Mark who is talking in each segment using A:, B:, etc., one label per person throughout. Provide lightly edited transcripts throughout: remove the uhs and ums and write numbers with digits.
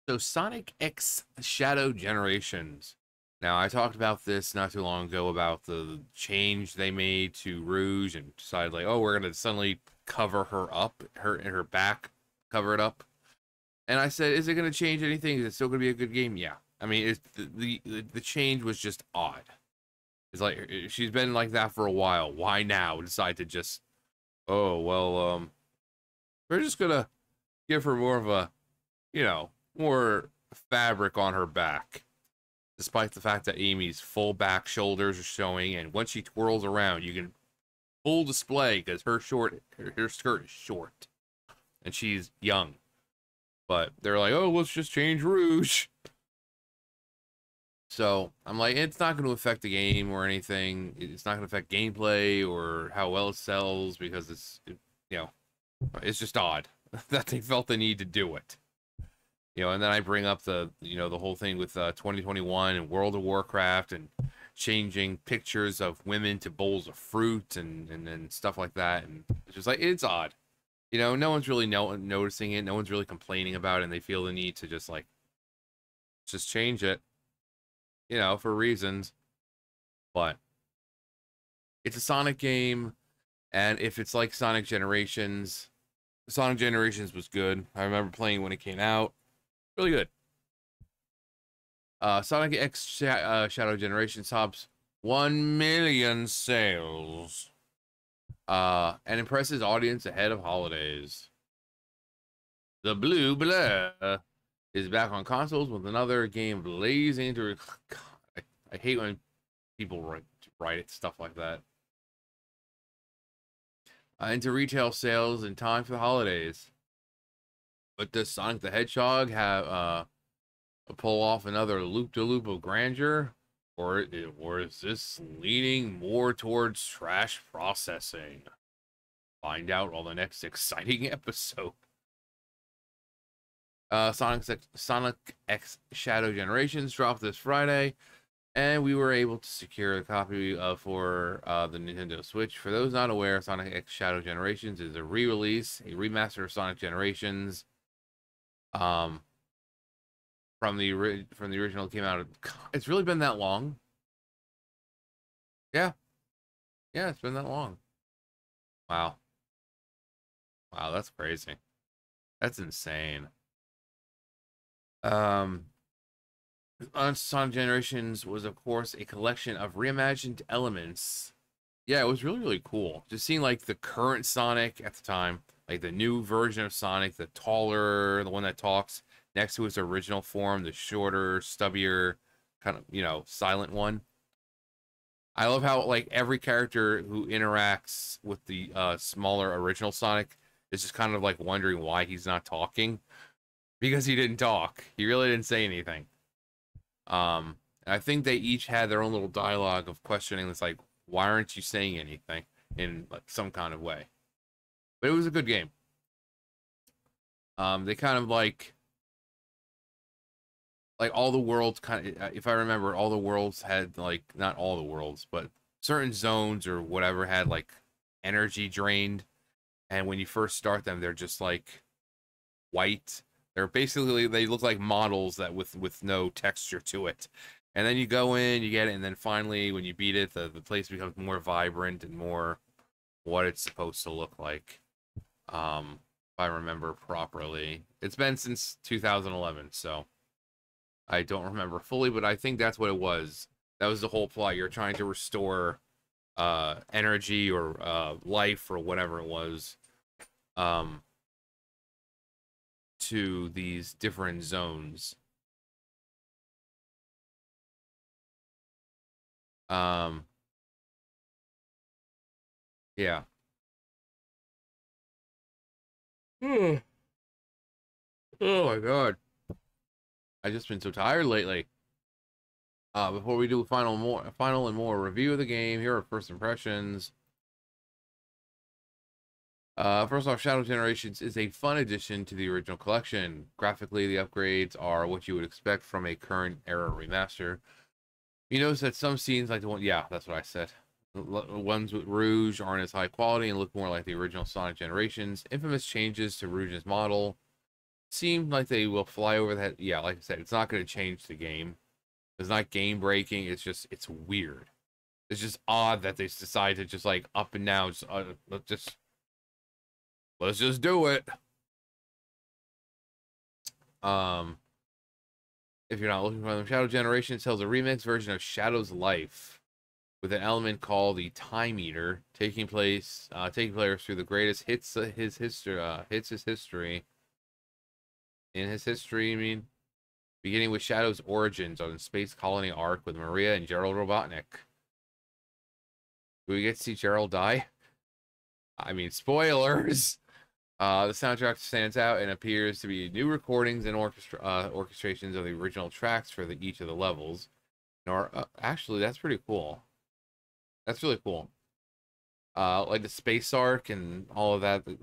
A: So Sonic X Shadow Generations. Now I talked about this not too long ago about the change they made to Rouge and decided like, oh, we're gonna suddenly cover her up, her back, cover it up. And I said, is it gonna change anything? Is it still gonna be a good game? Yeah. I mean, it's the change was just odd. It's like she's been like that for a while. Why now decide to just, oh well, we're just gonna give her more of a, more fabric on her back, despite the fact that Amy's full back shoulders are showing, and once she twirls around, you can full display because her skirt is short, and she's young. But they're like, oh, let's just change Rouge. So I'm like, it's not going to affect the game or anything. It's not going to affect gameplay or how well it sells because it's just odd that they felt the need to do it. And then I bring up the whole thing with 2021 and World of Warcraft and changing pictures of women to bowls of fruit and stuff like that. And it's just like, it's odd. No one's really noticing it. No one's really complaining about it. And they feel the need to just change it, for reasons. But it's a Sonic game. And if it's like Sonic Generations was good. I remember playing when it came out. Really good. Sonic X Shadow Generations tops 1 million sales. And impresses audience ahead of holidays. The Blue Blur is back on consoles with another game blazing into. God, I hate when people write stuff like that. Into retail sales in time for the holidays. But does Sonic the Hedgehog have pull off another loop-de-loop of grandeur? Or is this leaning more towards trash processing? Find out on the next exciting episode. Sonic X Shadow Generations dropped this Friday, and we were able to secure a copy for the Nintendo Switch. For those not aware, Sonic X Shadow Generations is a re-release, a remaster of Sonic Generations. From the original came out. It's really been that long. Yeah, it's been that long. Wow, that's crazy. That's insane. Sonic Generations was, of course, a collection of reimagined elements. Yeah, it was really, really cool. Just seeing like the current Sonic at the time, like the new version of Sonic, the taller, the one that talks, next to his original form, the shorter, stubbier, kind of, silent one. I love how like every character who interacts with the smaller original Sonic is just kind of like wondering why he's not talking. Because he didn't talk. He really didn't say anything. I think they each had their own little dialogue of questioning. It's like, why aren't you saying anything in like some kind of way? But it was a good game. They kind of like all the worlds if I remember, all the worlds had like, not all the worlds, but certain zones or whatever had like energy drained. And when you first start them, they're just like white. They look like models that with no texture to it. And then you go in, you get it, and then finally when you beat it, the place becomes more vibrant and more what it's supposed to look like. If I remember properly. It's been since 2011, so I don't remember fully, but I think that's what it was. That was the whole plot. You're trying to restore energy or life or whatever it was. To these different zones. Yeah. Oh my god. I've just been so tired lately. Before we do final and more review of the game, here are first impressions. First off, Shadow Generations is a fun addition to the original collection. Graphically, the upgrades are what you would expect from a current era remaster. You notice that some scenes, like the one, yeah, that's what I said. The ones with Rouge aren't as high quality and look more like the original Sonic Generations. Infamous changes to Rouge's model. seem like they will fly over that. Yeah, like I said, it's not going to change the game. It's not game breaking. It's just it's weird. It's just odd that they decide to just like up and down. Let's just do it. Um, if you're not looking for them, Shadow Generation tells a remix version of Shadow's life with an element called the Time Eater, taking players through the greatest hits his history, in his history. I mean, beginning with Shadow's origins on the Space Colony arc with Maria and Gerald Robotnik. Do we get to see Gerald die? I mean, spoilers. The soundtrack stands out and appears to be new recordings and orchestrations of the original tracks for each of the levels. Actually, that's pretty cool. That's really cool. Like the space arc and all of that. The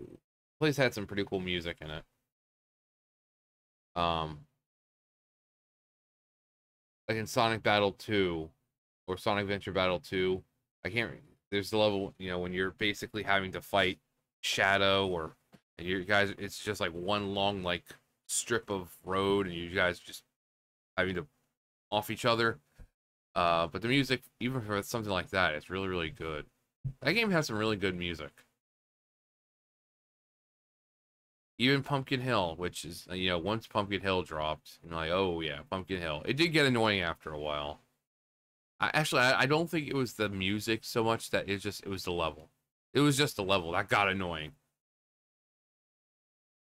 A: place had some pretty cool music in it. Like in Sonic Battle 2 or Sonic Adventure Battle 2, I can't. There's the level, when you're basically having to fight Shadow and you guys, it's just like one long like strip of road, and you guys just having to off each other. But the music, even for something like that, it's really, really good. That game has some really good music. Even Pumpkin Hill, which is, once Pumpkin Hill dropped, I'm like, oh yeah, Pumpkin Hill. It did get annoying after a while. I don't think it was the music so much that it was the level. It was just the level that got annoying.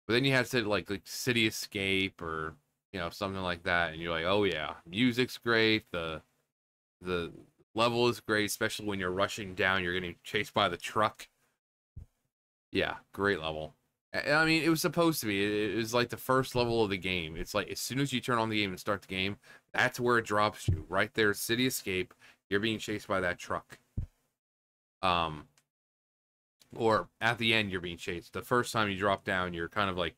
A: But then you had to like City Escape or something like that, and you're like, oh yeah, music's great. The level is great, especially when you're rushing down, you're getting chased by the truck. Yeah, great level. I mean, it was supposed to be. It was like the first level of the game. It's like as soon as you turn on the game and start the game, that's where it drops you. Right there, City Escape. You're being chased by that truck. Or at the end, you're being chased. The first time you drop down, you're kind of like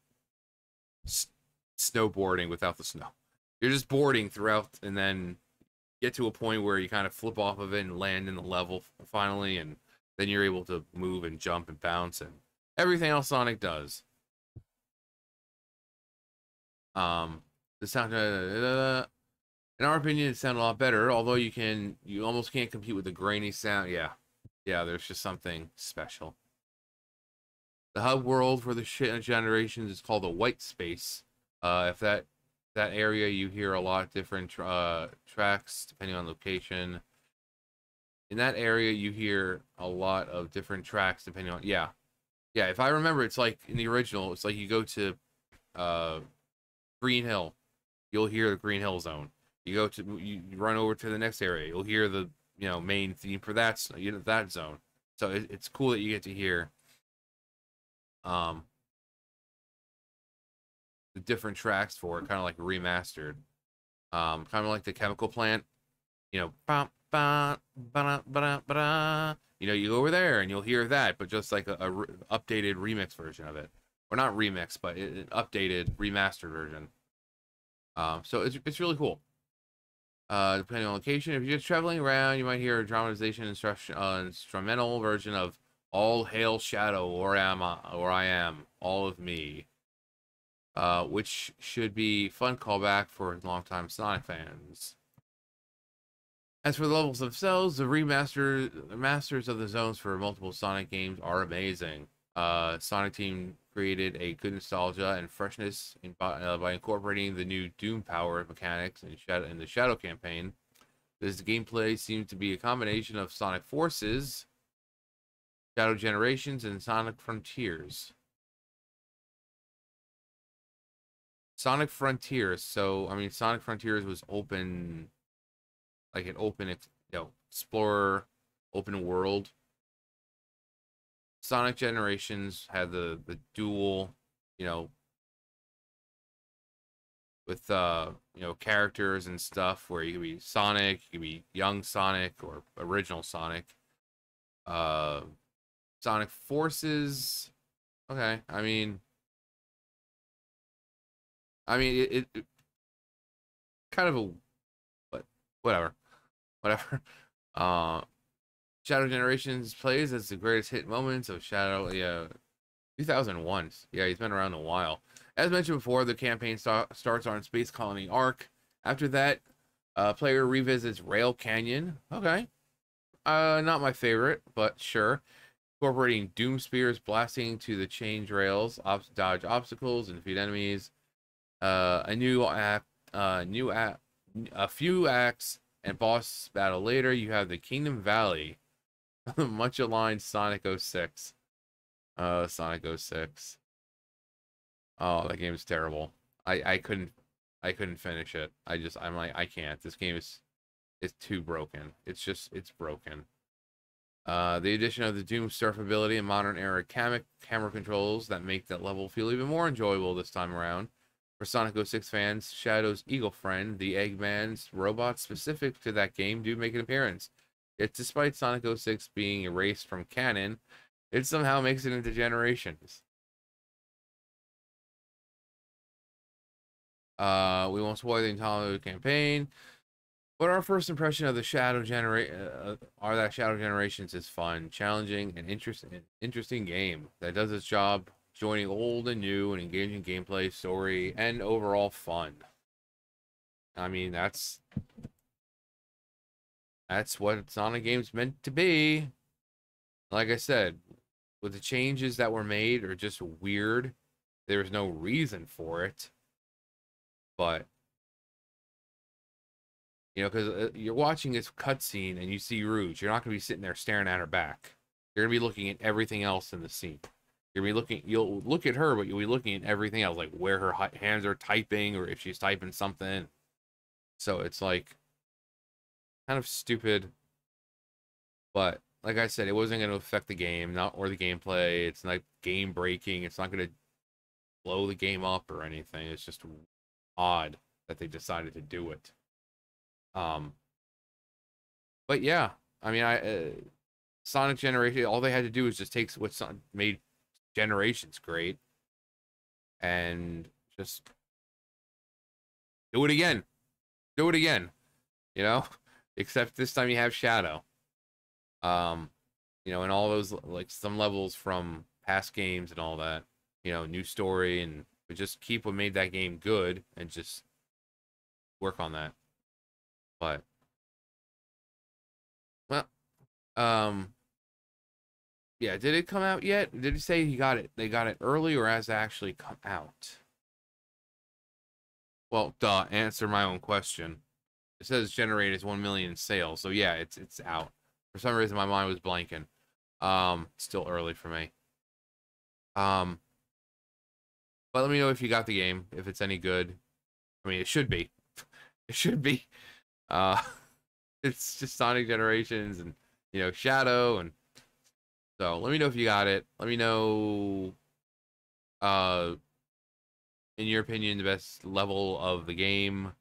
A: snowboarding without the snow. You're just boarding throughout, and then get to a point where you kind of flip off of it and land in the level finally, and then you're able to move and jump and bounce and everything else Sonic does. The sound, in our opinion, it sounded a lot better. Although you almost can't compete with the grainy sound. Yeah, there's just something special. The hub world for the generations is called the White Space. If that area, you hear a lot of different tracks depending on location. In that area, you hear a lot of different tracks depending on if I remember, it's like in the original, it's like you go to Green Hill, you'll hear the Green Hill Zone. You run over to the next area, you'll hear the main theme for that zone. So it's cool that you get to hear the different tracks for it, kind of like remastered. Kind of like the Chemical Plant, ba ba ba ba ba. You go over there and you'll hear that, but just like a updated remix version of it, or not remix, but an updated remastered version. So it's really cool. Depending on location, if you're just traveling around, you might hear a dramatization instrumental version of "All Hail Shadow," or I am all of me. Which should be fun callback for longtime Sonic fans. As for the levels themselves, the masters of the zones for multiple Sonic games are amazing. Sonic Team created a good nostalgia and freshness by incorporating the new Doom power mechanics in the Shadow campaign. This gameplay seems to be a combination of Sonic Forces, Shadow Generations, and Sonic Frontiers. Sonic Frontiers. So, I mean, Sonic Frontiers was open, like an open, explorer, open world. Sonic Generations had the dual, with characters and stuff where you could be Sonic, you could be young Sonic or original Sonic. Sonic Forces. Okay, I mean it kind of but whatever. Shadow Generations plays as the greatest hit moments of Shadow. Yeah, 2001. Yeah, he's been around a while. As mentioned before, the campaign starts on Space Colony Arc. After that, player revisits Rail Canyon. Okay. Not my favorite, but sure. Incorporating Doom Spears blasting to the change rails, dodge obstacles, and defeat enemies. A few acts and boss battle later, you have the Kingdom Valley. Much aligned Sonic 06. Sonic 06. Oh, that game is terrible. I couldn't finish it. I'm like, I can't. This game is too broken. It's broken. The addition of the Doom Surf ability and modern era camera controls that make that level feel even more enjoyable this time around. For Sonic 06 fans, Shadow's Eagle Friend, the Eggman's robots specific to that game, do make an appearance. Yet despite Sonic 06 being erased from canon, it somehow makes it into Generations. We won't spoil the entire campaign, but our first impression of the Shadow Generations is fun, challenging, and interesting game that does its job joining old and new and engaging gameplay, story, and overall fun. I mean, that's what Sonic games meant to be. Like I said, with the changes that were made are just weird. There's no reason for it. But, you know, because you're watching this cutscene and you see Rouge, you're not going to be sitting there staring at her back. You're going to be looking at everything else in the scene. You'll look at her, but you'll be looking at everything else, like where her hands are typing or if she's typing something. So it's like kind of stupid. But like I said, it wasn't going to affect the game, or the gameplay. It's not game breaking. It's not going to blow the game up or anything. It's just odd that they decided to do it. But yeah, I mean, Sonic Generation, all they had to do was just take what made Generations great and just do it again. Do it again. You know? Except this time you have Shadow. You know, and all those, like, some levels from past games and all that. You know, new story, and but just keep what made that game good and just work on that. But, well, yeah, did it come out yet? Did it say they got it early, or has it actually come out? Well, duh, answer my own question. It says generated 1 million sales, so yeah, it's out. For some reason my mind was blanking. Still early for me. But let me know if you got the game, if it's any good. I mean, it should be. It should be. Uh it's just Sonic Generations and, you know, Shadow, and so let me know if you got it. Let me know in your opinion the best level of the game.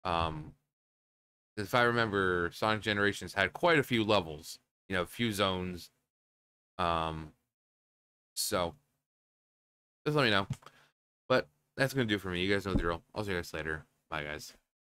A: If I remember, Sonic Generations had quite a few levels, you know, a few zones. So just let me know. But that's gonna do it for me. You guys know the drill. I'll see you guys later. Bye, guys.